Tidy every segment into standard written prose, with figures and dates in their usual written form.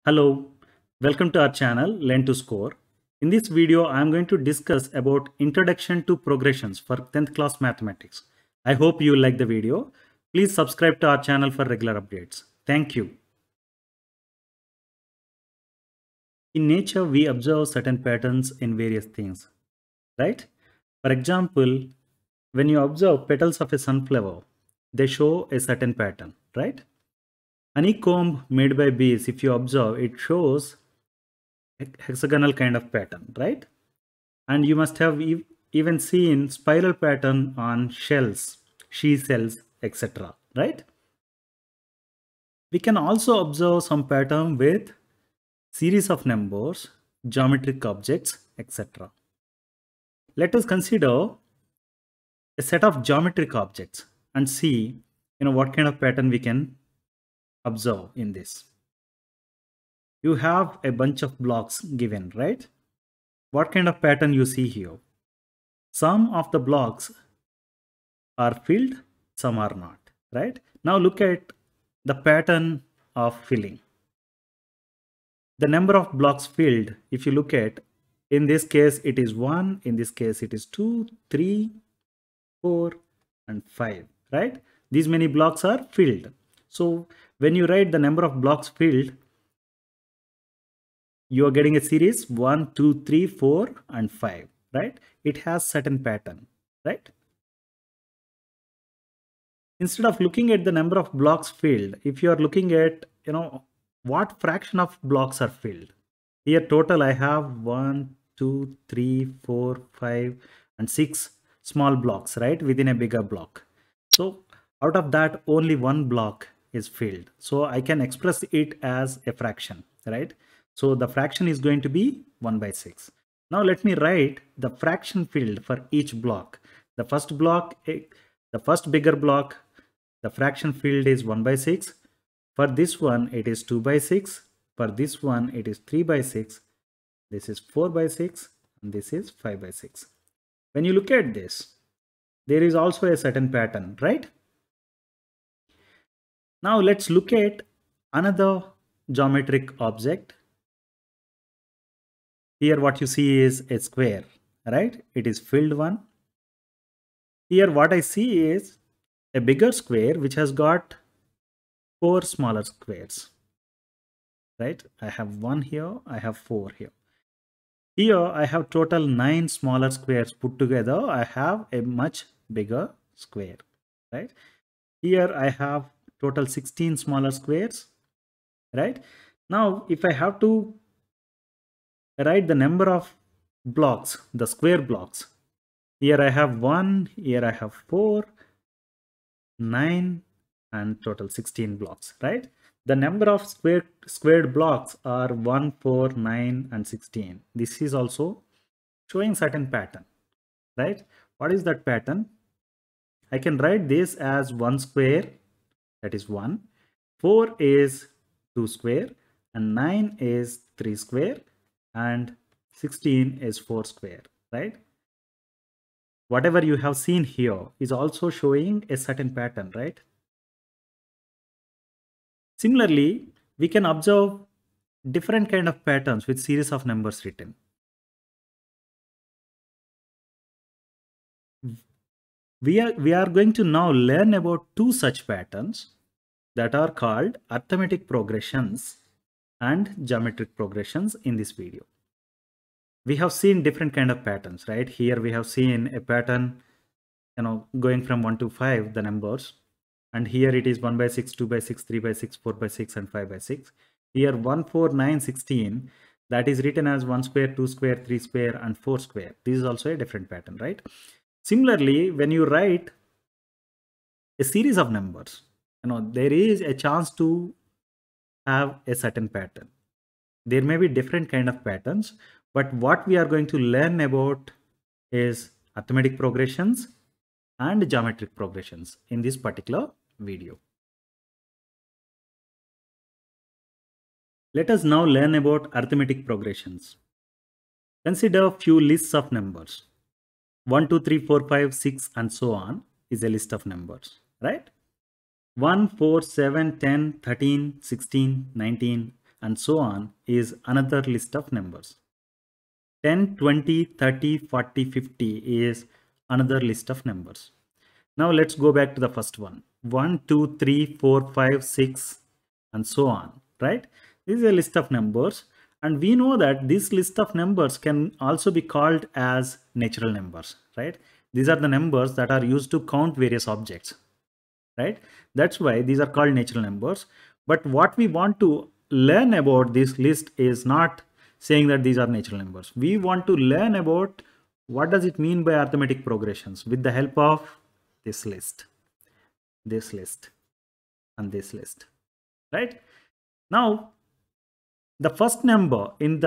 Hello, welcome to our channel Learn to Score. In this video, I am going to discuss about Introduction to Progressions for 10th class mathematics. I hope you like the video. Please subscribe to our channel for regular updates. Thank you. In nature, we observe certain patterns in various things, right? For example, when you observe petals of a sunflower, they show a certain pattern, right? Honeycomb made by bees, if you observe, it shows hexagonal kind of pattern, right? And you must have even seen spiral pattern on shells, she cells, etc. Right? We can also observe some pattern with series of numbers, geometric objects, etc. Let us consider a set of geometric objects and see what kind of pattern we can observe in this. You have a bunch of blocks given, right? What kind of pattern you see here? Some of the blocks are filled, some are not, right? Now look at the pattern of filling. The number of blocks filled, if you look at, in this case it is 1, in this case it is 2, 3, 4 and 5, right? These many blocks are filled. So when you write the number of blocks filled, you are getting a series 1, 2, 3, 4 and 5, right? It has certain pattern, right? Instead of looking at the number of blocks filled, if you are looking at, what fraction of blocks are filled. Here total I have 1, 2, 3, 4, 5 and 6 small blocks, right, within a bigger block. So out of that only one block is filled. So I can express it as a fraction, right? So the fraction is going to be 1 by 6. Now let me write the fraction filled for each block. The first block, the first bigger block, the fraction filled is 1 by 6. For this one, it is 2 by 6. For this one, it is 3 by 6. This is 4 by 6. And this is 5 by 6. When you look at this, there is also a certain pattern, right? Now let's look at another geometric object. Here what you see is a square, right? It is filled one. Here what I see is a bigger square which has got 4 smaller squares, right? I have 1 here, I have 4 here. Here I have total 9 smaller squares put together. I have a much bigger square, right? Here I have total 16 smaller squares, right? Now if I have to write the number of blocks, the square blocks, here I have 1, here I have 4, 9 and total 16 blocks, right? The number of squared blocks are 1, 4, 9 and 16. This is also showing certain pattern, right? What is that pattern? I can write this as 1 square, that is 1, 4 is 2 square and 9 is 3 square and 16 is 4 square, right? Whatever you have seen here is also showing a certain pattern, right? Similarly, we can observe different kind of patterns with series of numbers written. We are going to now learn about two such patterns that are called arithmetic progressions and geometric progressions in this video. We have seen different kind of patterns, right? Here we have seen a pattern, going from 1 to 5, the numbers. And here it is 1 by 6, 2 by 6, 3 by 6, 4 by 6 and 5 by 6. Here 1, 4, 9, 16, that is written as 1 square, 2 square, 3 square and 4 square. This is also a different pattern, right? Similarly, when you write a series of numbers, there is a chance to have a certain pattern. There may be different kind of patterns, but what we are going to learn about is arithmetic progressions and geometric progressions in this particular video. Let us now learn about arithmetic progressions. Consider few lists of numbers. 1, 2, 3, 4, 5, 6 and so on is a list of numbers, right? 1, 4, 7, 10, 13, 16, 19 and so on is another list of numbers. 10, 20, 30, 40, 50 is another list of numbers. Now let's go back to the first one. 1, 2, 3, 4, 5, 6 and so on, right? This is a list of numbers, and we know that this list of numbers can also be called as natural numbers, right? These are the numbers that are used to count various objects, right? That's why these are called natural numbers. But what we want to learn about this list is not saying that these are natural numbers. We want to learn about what does it mean by arithmetic progressions with the help of this list, and this list, right? Now the first number in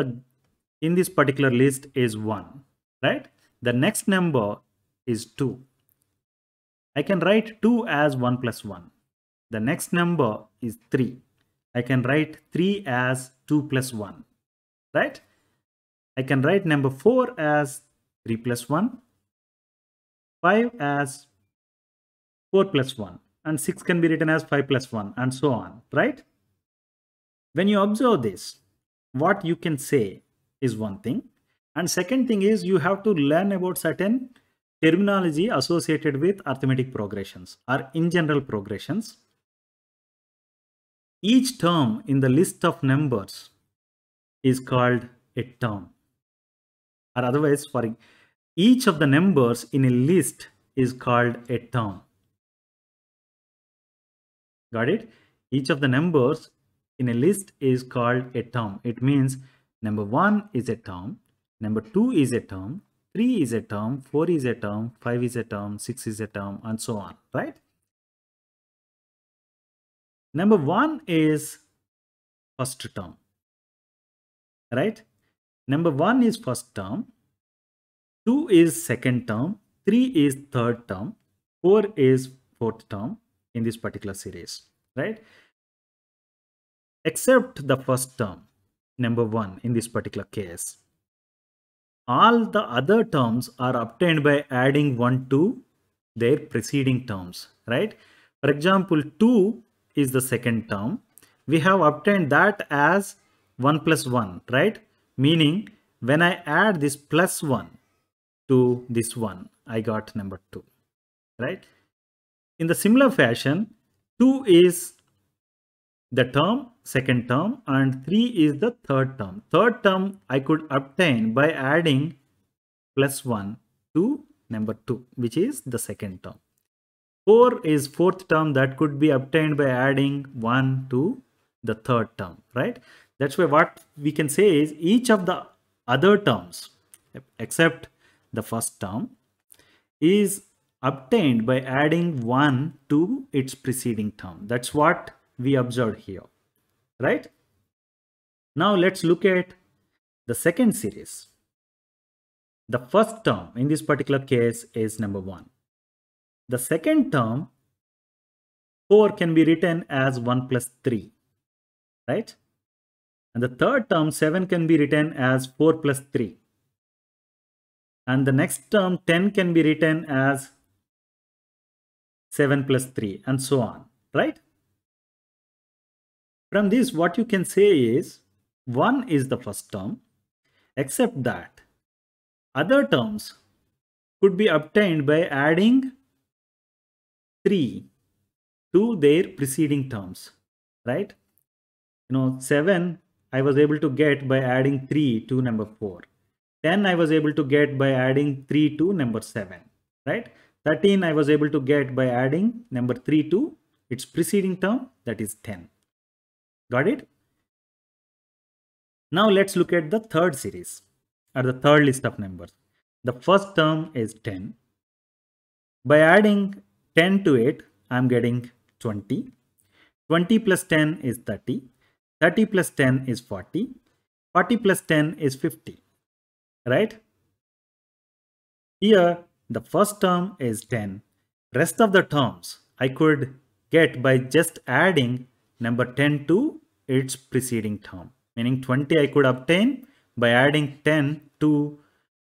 this particular list is 1, right? The next number is 2. I can write 2 as 1 plus 1. The next number is 3. I can write 3 as 2 plus 1, right? I can write number 4 as 3 plus 1, 5 as 4 plus 1, and 6 can be written as 5 plus 1, and so on, right? When you observe this, what you can say is one thing, and second thing is you have to learn about certain terminology associated with arithmetic progressions or in general progressions. Each term in the list of numbers is called a term, or otherwise, for each of the numbers in a list is called a term. Got it? Each of the numbers in a list is called a term. It means number 1 is a term, number 2 is a term, 3 is a term, 4 is a term, 5 is a term, 6 is a term, and so on, right? Number 1 is first term, right? Number 1 is first term, 2 is second term, 3 is third term, 4 is fourth term in this particular series, right? Except the first term, number 1 in this particular case. All the other terms are obtained by adding 1 to their preceding terms, right? For example, 2 is the second term. We have obtained that as 1 plus 1, right? Meaning when I add this plus 1 to this 1, I got number 2, right? In the similar fashion, 2 is the term, second term, and 3 is the third term. Third term I could obtain by adding plus 1 to number 2, which is the second term. 4 is fourth term, that could be obtained by adding 1 to the third term, right? That's why what we can say is each of the other terms except the first term is obtained by adding 1 to its preceding term. That's what we observed here, right? Now let's look at the second series. The first term in this particular case is number 1. The second term, 4, can be written as 1 plus 3, right? And the third term, 7, can be written as 4 plus 3. And the next term, 10, can be written as 7 plus 3, and so on, right? From this, what you can say is 1 is the first term, except that other terms could be obtained by adding 3 to their preceding terms, right? 7 I was able to get by adding 3 to number 4. 10 I was able to get by adding 3 to number 7, right? 13 I was able to get by adding number 3 to its preceding term, that is 10. Got it? Now let's look at the third series, or the third list of numbers. The first term is 10. By adding 10 to it, I'm getting 20. 20 plus 10 is 30. 30 plus 10 is 40. 40 plus 10 is 50, right? Here, the first term is 10. Rest of the terms I could get by just adding number 10 to its preceding term. Meaning 20 I could obtain by adding 10 to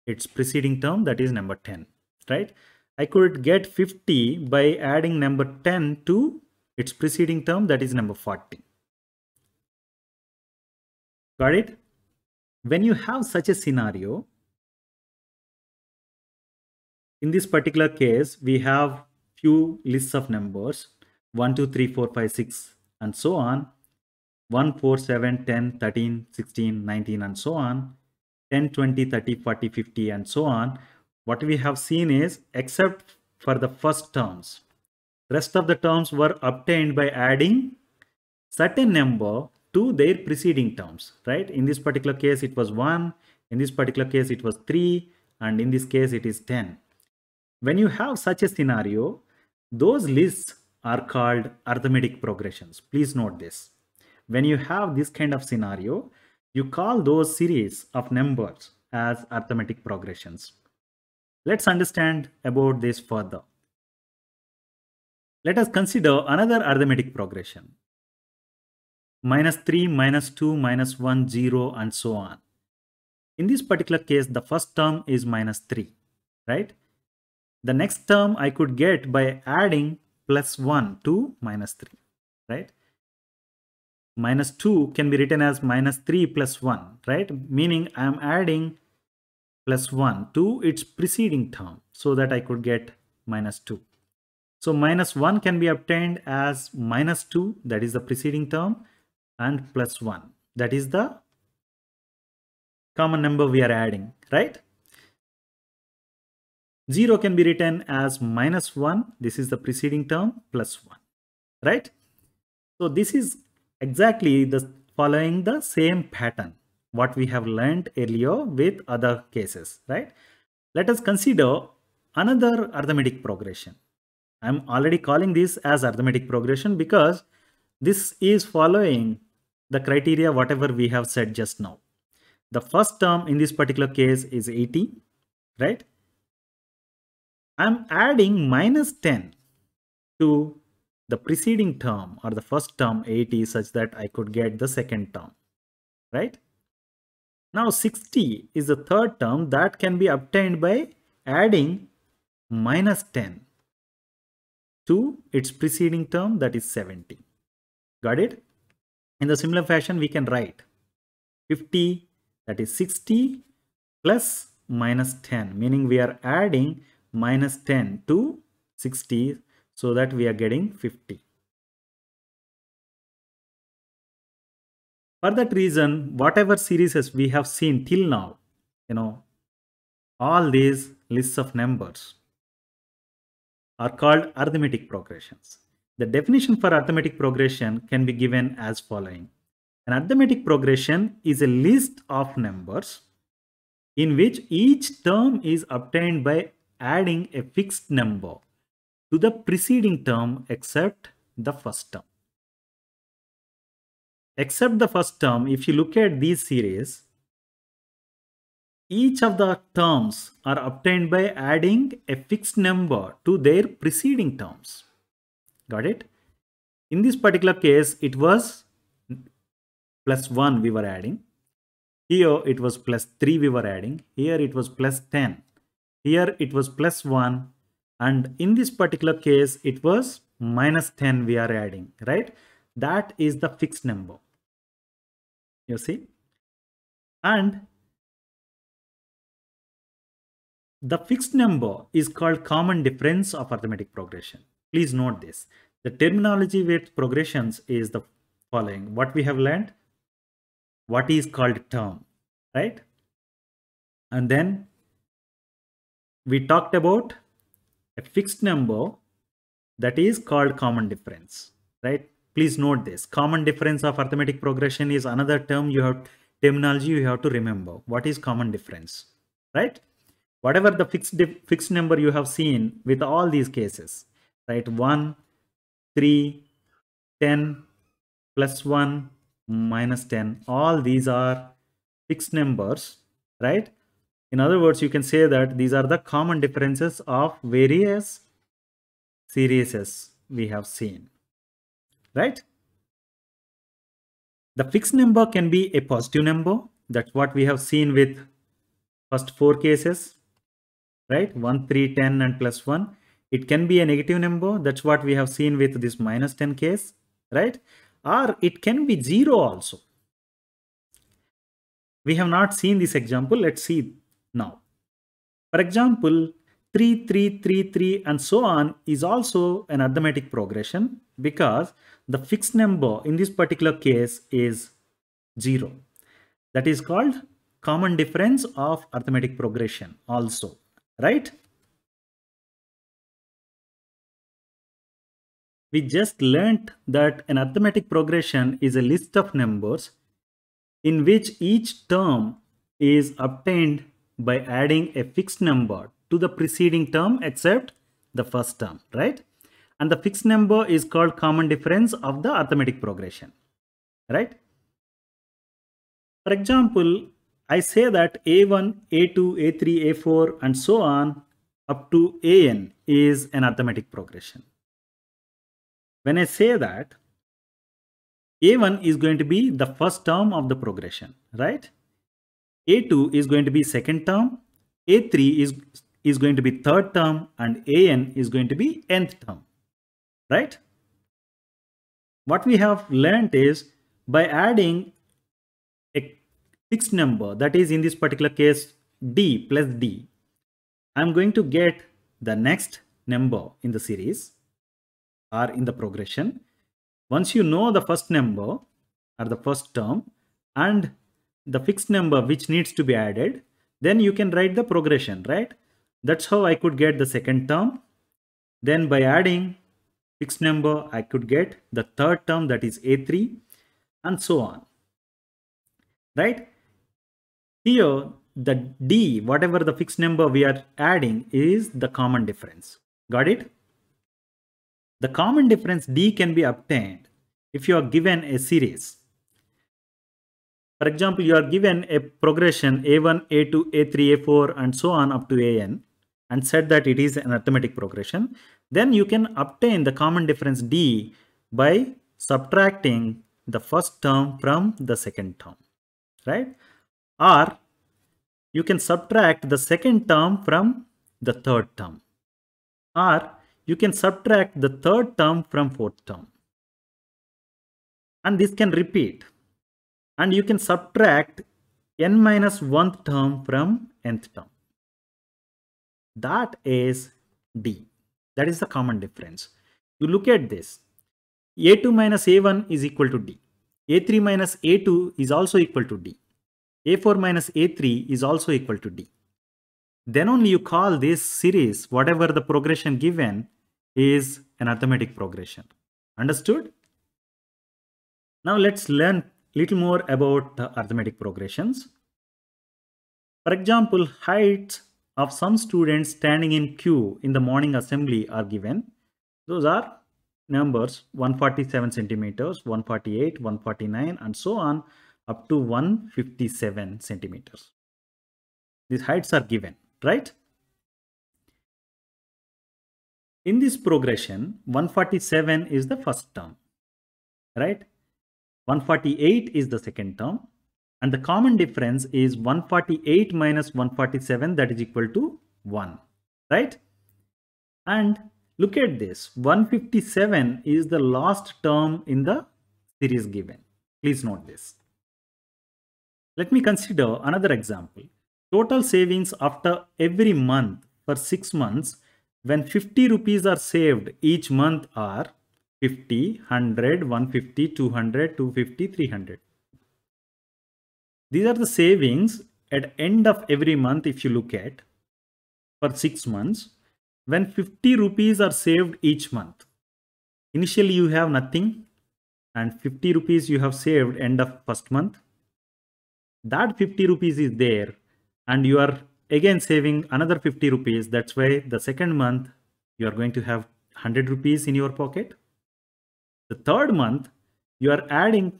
its preceding term, that is number 10, right? I could get 50 by adding number 10 to its preceding term, that is number 40. Got it? When you have such a scenario, in this particular case, we have few lists of numbers 1, 2, 3, 4, 5, 6, and so on. 1, 4, 7, 10, 13, 16, 19, and so on. 10, 20, 30, 40, 50, and so on. What we have seen is, except for the first terms, rest of the terms were obtained by adding certain number to their preceding terms, right? In this particular case, it was 1. In this particular case, it was 3. And in this case, it is 10. When you have such a scenario, those lists are called arithmetic progressions. Please note this. When you have this kind of scenario, you call those series of numbers as arithmetic progressions. Let's understand about this further. Let us consider another arithmetic progression. -3, -2, -1, 0, and so on. In this particular case, the first term is -3, right? The next term I could get by adding +1 to -3, right? -2 can be written as -3 + 1, right? Meaning I am adding +1 to its preceding term so that I could get -2. So -1 can be obtained as -2, that is the preceding term, and +1, that is the common number we are adding, right? 0 can be written as -1, this is the preceding term, +1, right? So this is exactly the following the same pattern what we have learned earlier with other cases, right? Let us consider another arithmetic progression. I'm already calling this as arithmetic progression because this is following the criteria whatever we have said just now. The first term in this particular case is 80, right? I'm adding -10 to the preceding term or the first term 80 such that I could get the second term, right? Now 60 is the third term that can be obtained by adding -10 to its preceding term, that is 70. Got it? In the similar fashion, we can write 50, that is 60 plus -10, meaning we are adding -10 to 60 so that we are getting 50. For that reason, whatever series we have seen till now, all these lists of numbers are called arithmetic progressions. The definition for arithmetic progression can be given as following. An arithmetic progression is a list of numbers in which each term is obtained by adding a fixed number to the preceding term except the first term. Except the first term, if you look at these series, each of the terms are obtained by adding a fixed number to their preceding terms. Got it? In this particular case, it was +1 we were adding. Here it was +3 we were adding. Here it was +10. Here it was +1. And in this particular case, it was -10 we are adding, right? That is the fixed number. You see? And the fixed number is called common difference of arithmetic progression. Please note this. The terminology with progressions is the following. What we have learned, what is called term, right? And then we talked about a fixed number that is called common difference, right? Please note this. Common difference of arithmetic progression is another terminology you have to remember. What is common difference, right? Whatever the fixed number you have seen with all these cases, right? 1, 3, 10, +1, -10, all these are fixed numbers, right? In other words, you can say that these are the common differences of various series we have seen, right? The fixed number can be a positive number. That's what we have seen with first 4 cases, right? 1, 3, 10, and +1. It can be a negative number. That's what we have seen with this -10 case, right? Or it can be 0 also. We have not seen this example. Let's see now. For example, 3, 3, 3, 3 and so on is also an arithmetic progression because the fixed number in this particular case is 0. That is called common difference of arithmetic progression also, right? We just learnt that an arithmetic progression is a list of numbers in which each term is obtained by adding a fixed number to the preceding term except the first term, right? And the fixed number is called common difference of the arithmetic progression, right? For example, I say that A1, A2, A3, A4 and so on up to AN is an arithmetic progression. When I say that, A1 is going to be the first term of the progression, right? A2 is going to be second term, A3 is going to be third term, and AN is going to be nth term, right? What we have learned is by adding a fixed number, that is in this particular case D plus D, I'm going to get the next number in the series or in the progression. Once you know the first number or the first term and the fixed number which needs to be added, then you can write the progression, right? That's how I could get the second term. Then by adding fixed number, I could get the third term, that is A3, and so on, right? Here, the D, whatever the fixed number we are adding, is the common difference. Got it? The common difference D can be obtained if you are given a series. For example, you are given a progression A1, A2, A3, A4 and so on up to AN and said that it is an arithmetic progression. Then you can obtain the common difference D by subtracting the first term from the second term, right? Or you can subtract the second term from the third term. Or you can subtract the third term from fourth term. And this can repeat. And you can subtract n minus 1th term from nth term. That is D. That is the common difference. You look at this. A2 minus A1 is equal to D. A3 minus A2 is also equal to D. A4 minus A3 is also equal to D. Then only you call this series, whatever the progression given, is an arithmetic progression. Understood? Now let's learn little more about the arithmetic progressions. For example, heights of some students standing in queue in the morning assembly are given. Those are numbers 147 centimeters, 148, 149 and so on up to 157 centimeters. These heights are given, right? In this progression, 147 is the first term, right? 148 is the second term, and the common difference is 148 minus 147, that is equal to 1, right? And look at this, 157 is the last term in the series given. Please note this. Let me consider another example. Total savings after every month for 6 months when 50 rupees are saved each month are 50, 100, 150, 200, 250, 300. These are the savings at end of every month if you look at for 6 months when 50 rupees are saved each month. Initially you have nothing and 50 rupees you have saved end of first month. That 50 rupees is there and you are again saving another 50 rupees. That's why the second month you are going to have 100 rupees in your pocket. The third month you are adding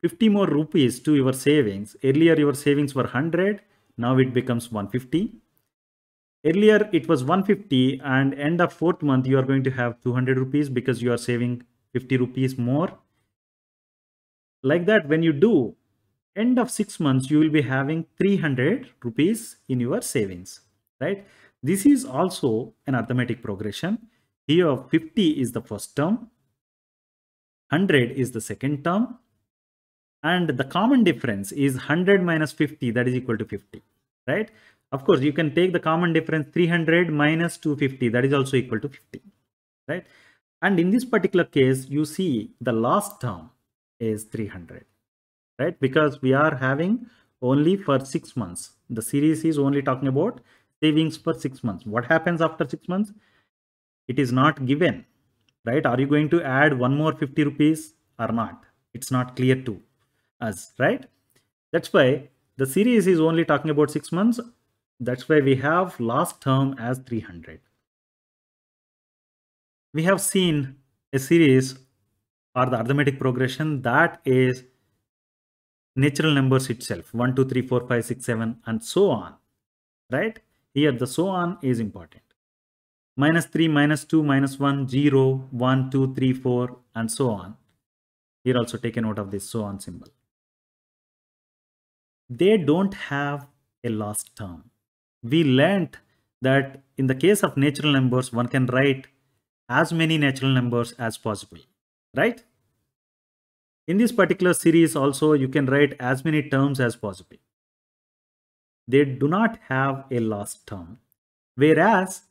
50 more rupees to your savings. Earlier your savings were 100, now it becomes 150. Earlier it was 150 and end of fourth month you are going to have 200 rupees because you are saving 50 rupees more. Like that, when you do, end of 6 months you will be having 300 rupees in your savings, right? This is also an arithmetic progression. Here 50 is the first term, 100 is the second term, And the common difference is 100 minus 50, that is equal to 50, right? Of course, you can take the common difference 300 minus 250, that is also equal to 50, right? And in this particular case, you see the last term is 300, right? Because we are having only for 6 months. The series is only talking about savings for 6 months. What happens after 6 months? It is not given, right? Are you going to add one more 50 rupees or not? It's not clear to us, right? That's why the series is only talking about 6 months. That's why we have last term as 300. We have seen a series or the arithmetic progression that is natural numbers itself, 1 2 3 4 5 6 7 and so on, right? Here the so on is important. Minus 3 minus 2 minus 1 0 1 2 3 4 and so on. Here also take a note of this so on symbol. They don't have a last term. We learned that in the case of natural numbers, one can write as many natural numbers as possible, right? In this particular series also, you can write as many terms as possible. They do not have a last term. Whereas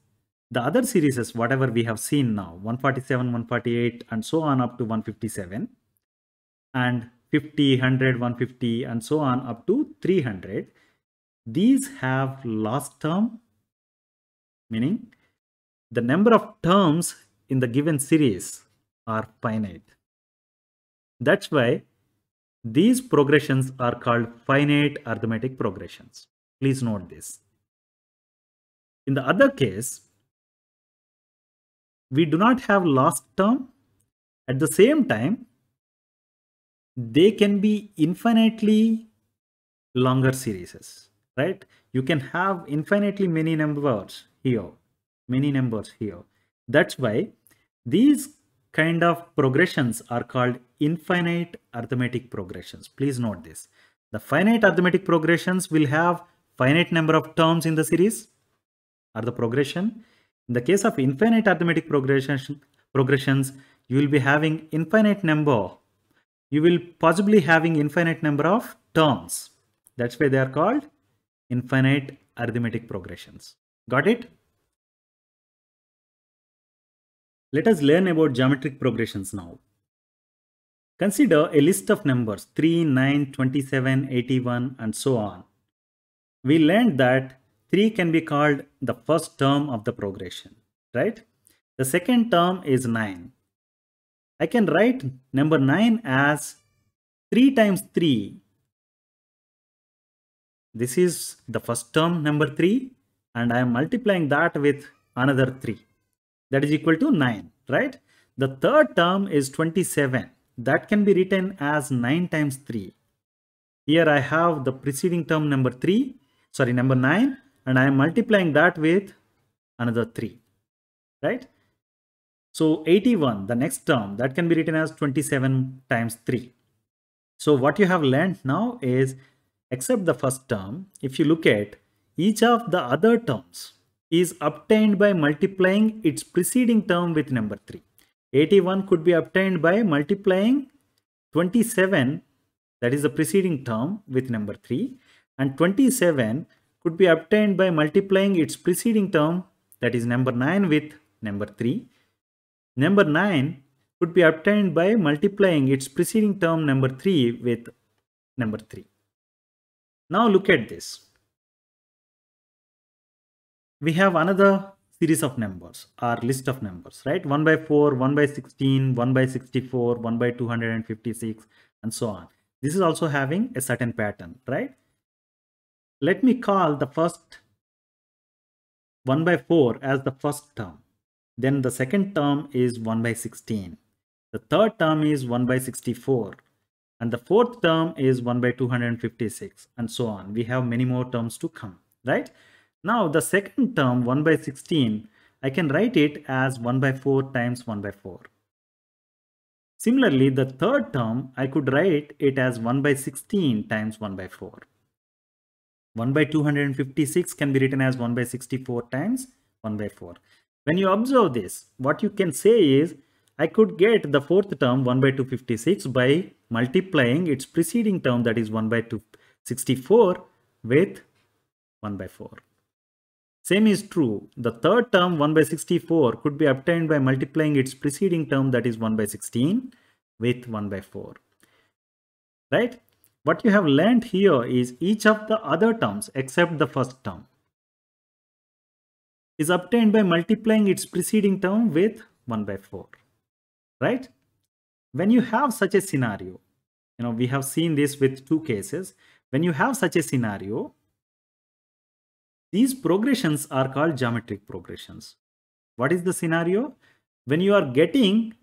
the other series, whatever we have seen now, 147, 148 and so on up to 157 and 50, 100, 150 and so on up to 300, these have last term, meaning the number of terms in the given series are finite. That's why these progressions are called finite arithmetic progressions. Please note this. In the other case, we do not have last term. At the same time, they can be infinitely longer series, right? You can have infinitely many numbers here, That's why these kind of progressions are called infinite arithmetic progressions. Please note this. The finite arithmetic progressions will have finite number of terms in the series or the progression. In the case of infinite arithmetic progressions, you will be having infinite number. You will possibly having infinite number of terms. That's why they are called infinite arithmetic progressions. Got it? Let us learn about geometric progressions now. Consider a list of numbers 3, 9, 27, 81 and so on. We learned that 3 can be called the first term of the progression, right? The second term is 9. I can write number 9 as 3 times 3. This is the first term, number 3, and I am multiplying that with another 3. That is equal to 9, right? The third term is 27. That can be written as 9 times 3. Here I have the preceding term number 9, and I am multiplying that with another 3, right? So 81, the next term, that can be written as 27 times 3. So what you have learned now is, except the first term, if you look at each of the other terms is obtained by multiplying its preceding term with number 3. 81 could be obtained by multiplying 27, that is the preceding term, with number 3, and 27 could be obtained by multiplying its preceding term, that is number 9, with number 3. Number 9 could be obtained by multiplying its preceding term number 3 with number 3. Now look at this. We have another series of numbers or list of numbers, right? 1 by 4, 1 by 16, 1 by 64, 1 by 256 and so on. This is also having a certain pattern, right? Let me call the first 1 by 4 as the first term. Then the second term is 1 by 16. The third term is 1 by 64. And the fourth term is 1 by 256 and so on. We have many more terms to come, right? Now the second term, 1 by 16, I can write it as 1 by 4 times 1 by 4. Similarly, the third term, I could write it as 1 by 16 times 1 by 4. 1 by 256 can be written as 1 by 64 times 1 by 4. When you observe this, what you can say is, I could get the fourth term 1 by 256 by multiplying its preceding term, that is 1 by 264, with 1 by 4. Same is true. The third term 1 by 64 could be obtained by multiplying its preceding term, that is 1 by 16, with 1 by 4. Right? What you have learned here is each of the other terms except the first term is obtained by multiplying its preceding term with 1 by 4. Right? When you have such a scenario, we have seen this with two cases. When you have such a scenario, these progressions are called geometric progressions. What is the scenario? When you are getting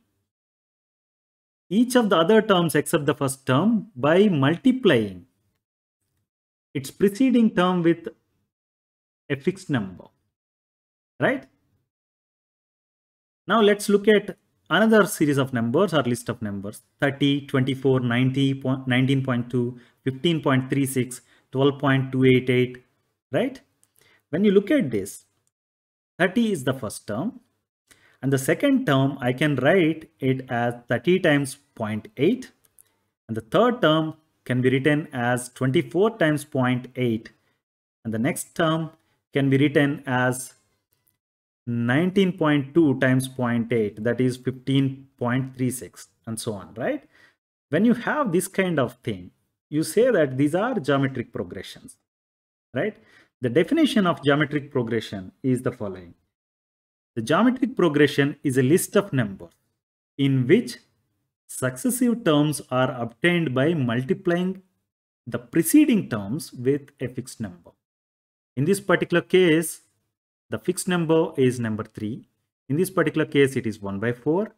each of the other terms except the first term by multiplying its preceding term with a fixed number. Right? Now let's look at another series of numbers or list of numbers: 30, 24, 90, 19.2, 15.36, 12.288, right? When you look at this, 30 is the first term, and the second term I can write it as 30 times 0.8, and the third term can be written as 24 times 0.8, and the next term can be written as 19.2 times 0.8, that is 15.36, and so on, right? When you have this kind of thing, you say that these are geometric progressions, right? The definition of geometric progression is the following. The geometric progression is a list of numbers in which successive terms are obtained by multiplying the preceding terms with a fixed number. In this particular case, the fixed number is number 3. In this particular case, it is 1 by 4.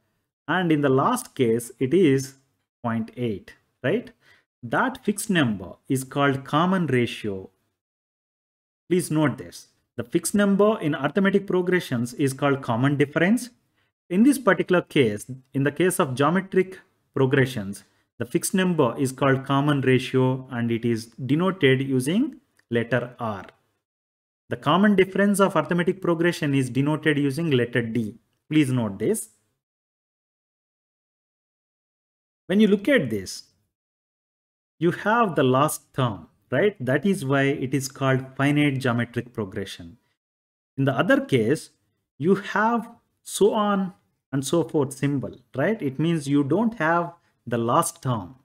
And in the last case, it is 0.8, right? That fixed number is called common ratio. Please note this. The fixed number in arithmetic progressions is called common difference. In this particular case, in the case of geometric progressions, the fixed number is called common ratio and it is denoted using letter R. The common difference of arithmetic progression is denoted using letter D. Please note this. When you look at this, you have the last term, right? That is why it is called finite geometric progression. In the other case, you have so on and so forth symbol, right? It means you don't have the last term.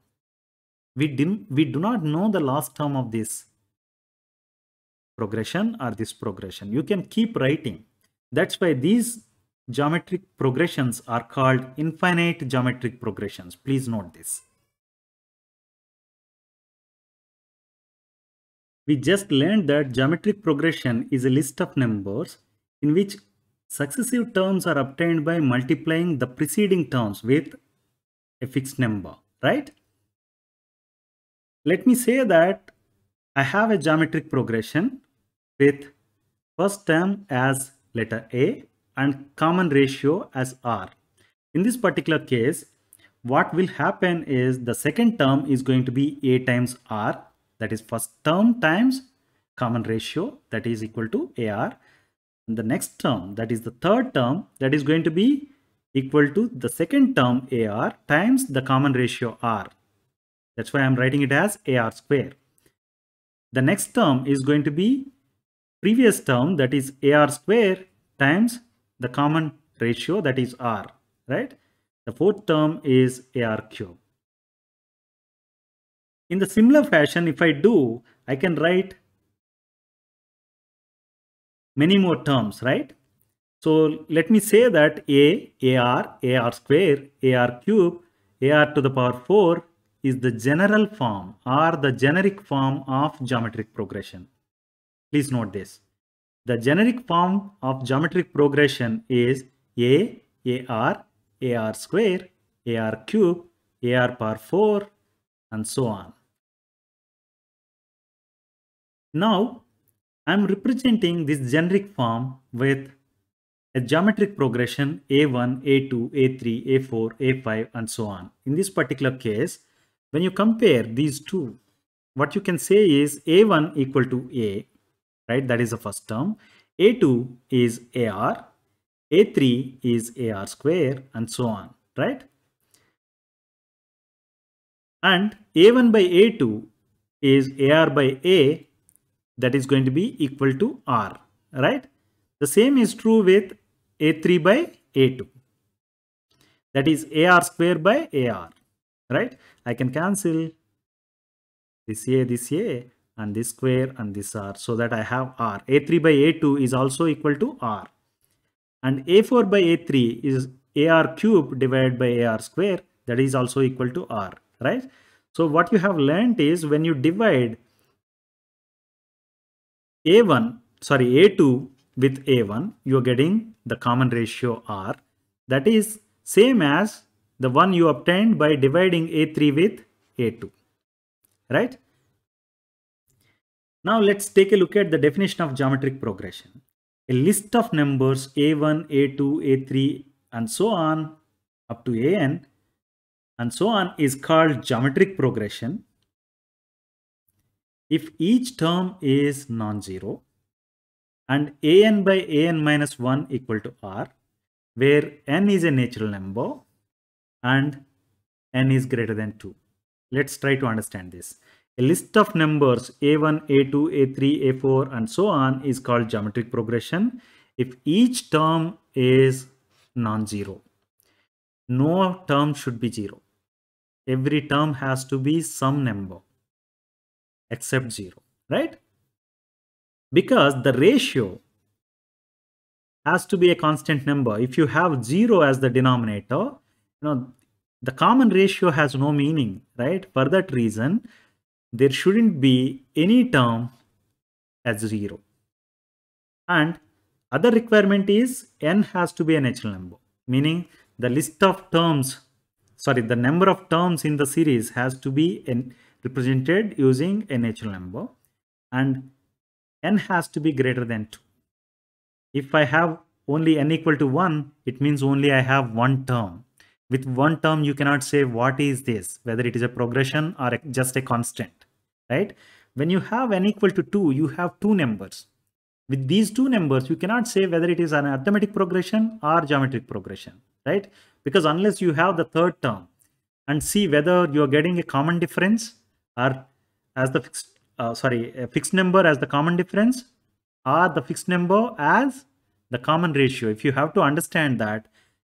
We do not know the last term of this progression or this progression. You can keep writing. That's why these geometric progressions are called infinite geometric progressions. Please note this. We just learned that geometric progression is a list of numbers in which successive terms are obtained by multiplying the preceding terms with a fixed number, right? Let me say that I have a geometric progression with first term as letter A and common ratio as R. In this particular case, what will happen is the second term is going to be A times R, that is first term times common ratio, that is equal to AR. And the next term, that is the third term, that is going to be equal to the second term AR times the common ratio R. That's why I'm writing it as AR square. The next term is going to be previous term, that is AR square times the common ratio, that is R, right? The fourth term is AR cube. In the similar fashion, if I do, I can write many more terms, right? So let me say that AR square, AR cube, AR to the power 4 is the general form or the generic form of geometric progression. Please note this. The generic form of geometric progression is AR square, AR cube, AR power 4, and so on. Now, I am representing this generic form with a geometric progression A1, A2, A3, A4, A5, and so on. In this particular case, when you compare these two, what you can say is A1 equal to A, right? That is the first term. A2 is AR, A3 is AR square, and so on. right? And A1 by A2 is AR by A, that is going to be equal to R, right? The same is true with A3 by A2, that is AR square by AR, right? I can cancel this A, and this square and this R, so that I have R. A3 by A2 is also equal to R. And A4 by A3 is AR cube divided by AR square, that is also equal to R, right? So what you have learned is when you divide A2 with A1, you are getting the common ratio R. That is same as the one you obtained by dividing A3 with A2, right? Now let's take a look at the definition of geometric progression. A list of numbers A1, A2, A3 and so on up to AN and so on is called geometric progression if each term is non-zero and AN by AN minus 1 equal to R, where N is a natural number and N is greater than 2. Let's try to understand this. A list of numbers A1, A2, A3, A4 and so on is called geometric progression if each term is non-zero. No term should be zero. Every term has to be some number except 0, right? Because the ratio has to be a constant number. If you have 0 as the denominator, the common ratio has no meaning, right? For that reason, there shouldn't be any term as 0. And other requirement is n has to be a natural number, meaning the list of terms, the number of terms in the series has to be represented using a natural number, and n has to be greater than 2. If I have only n equal to 1, it means only I have one term. With one term, you cannot say what is this, whether it is a progression or just a constant, right? When you have n equal to 2, you have two numbers. With these two numbers, you cannot say whether it is an arithmetic progression or geometric progression, right? Because unless you have the third term and see whether you are getting a common difference or as the a fixed number as the common difference or the fixed number as the common ratio. If you have to understand that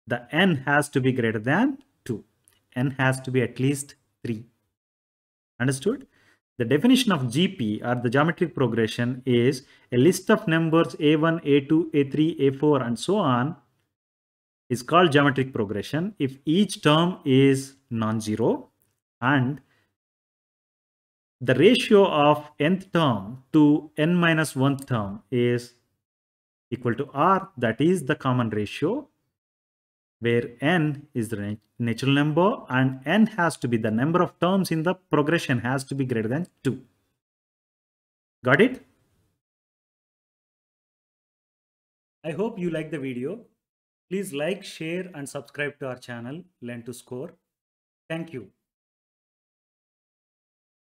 the n has to be greater than 2, n has to be at least 3. Understood? The definition of GP or the geometric progression is a list of numbers A1, A2, A3, A4 and so on is called geometric progression if each term is non-zero and the ratio of nth term to n minus 1th term is equal to R, that is the common ratio, where n is the natural number and n has to be the number of terms in the progression has to be greater than 2. Got it? I hope you like the video. Please like, share and subscribe to our channel Learn to Score. Thank you.